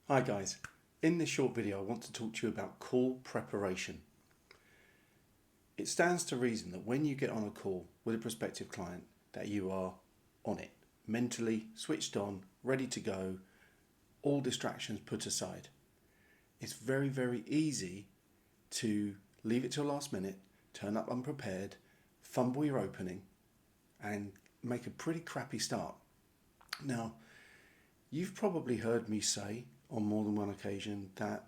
Hi guys, in this short video I want to talk to you about call preparation. It stands to reason that when you get on a call with a prospective client that you are on it, mentally switched on, ready to go, all distractions put aside. It's very, very easy to leave it till last minute, turn up unprepared, fumble your opening and make a pretty crappy start. Now, you've probably heard me say on more than one occasion that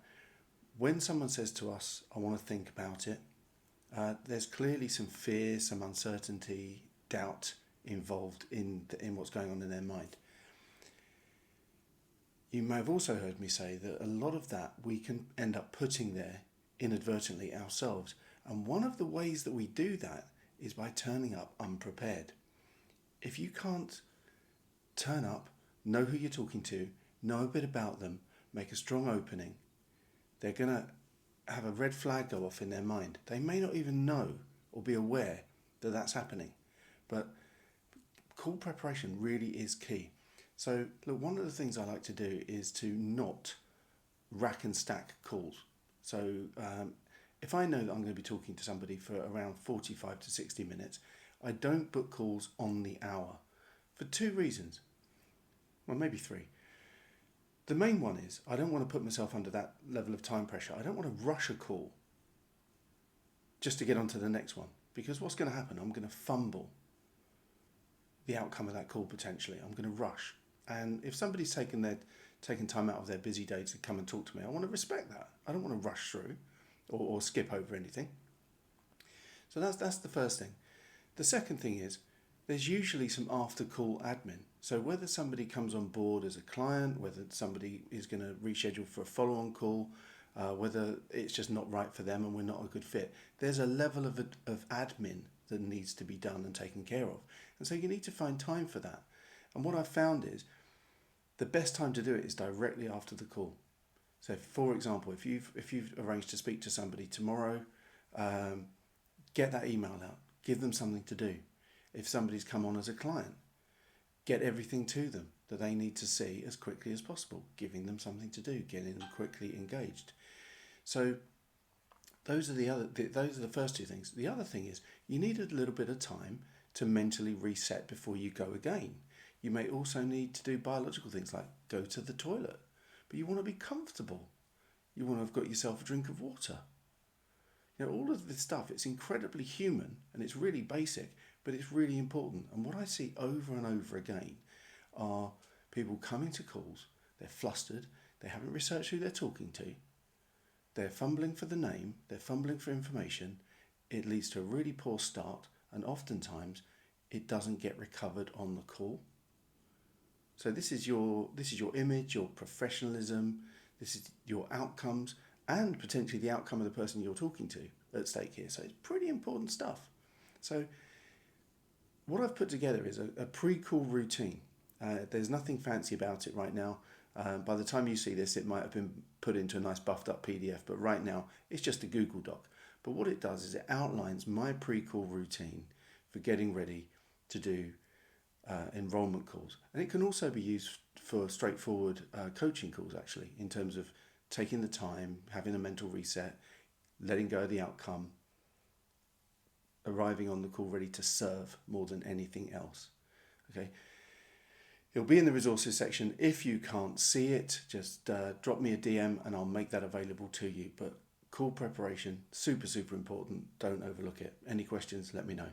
when someone says to us, I want to think about it, there's clearly some fear, some uncertainty, doubt involved in what's going on in their mind. You may have also heard me say that a lot of that we can end up putting there inadvertently ourselves. And one of the ways that we do that is by turning up unprepared. If you can't turn up, know who you're talking to, know a bit about them, make a strong opening, they're going to have a red flag go off in their mind. They may not even know or be aware that that's happening. But call preparation really is key. So look, one of the things I like to do is to not rack and stack calls. So if I know that I'm going to be talking to somebody for around 45 to 60 minutes, I don't book calls on the hour for two reasons. Well, maybe three. The main one is I don't want to put myself under that level of time pressure. I don't want to rush a call just to get on to the next one, because what's going to happen? I'm going to fumble the outcome of that call potentially. I'm going to rush. And if somebody's taken time out of their busy day to come and talk to me, I want to respect that. I don't want to rush through or skip over anything. So that's the first thing. The second thing is there's usually some after call admin. So whether somebody comes on board as a client, whether somebody is going to reschedule for a follow-on call, whether it's just not right for them and we're not a good fit, there's a level of admin that needs to be done and taken care of. And so you need to find time for that. And what I've found is the best time to do it is directly after the call. So for example, if you've arranged to speak to somebody tomorrow, get that email out, give them something to do. If somebody's come on as a client, get everything to them that they need to see as quickly as possible, giving them something to do, getting them quickly engaged. So those are the first two things. The other thing is you need a little bit of time to mentally reset before you go again. You may also need to do biological things like go to the toilet, but you want to be comfortable. You want to have got yourself a drink of water. You know, all of this stuff, it's incredibly human and it's really basic, but it's really important. And what I see over and over again are people coming to calls, they're flustered, they haven't researched who they're talking to, they're fumbling for the name, they're fumbling for information, it leads to a really poor start, and oftentimes it doesn't get recovered on the call. So this is your image, your professionalism, this is your outcomes, and potentially the outcome of the person you're talking to at stake here. So it's pretty important stuff. So what I've put together is a pre-call routine. There's nothing fancy about it right now. By the time you see this, it might have been put into a nice buffed up PDF, but right now it's just a Google Doc. But what it does is it outlines my pre-call routine for getting ready to do enrollment calls. And it can also be used for straightforward coaching calls, actually, in terms of taking the time, having a mental reset, letting go of the outcome, arriving on the call ready to serve more than anything else. Okay. It'll be in the resources section. If you can't see it, just drop me a DM and I'll make that available to you. But call preparation, super, super important. Don't overlook it. Any questions, let me know.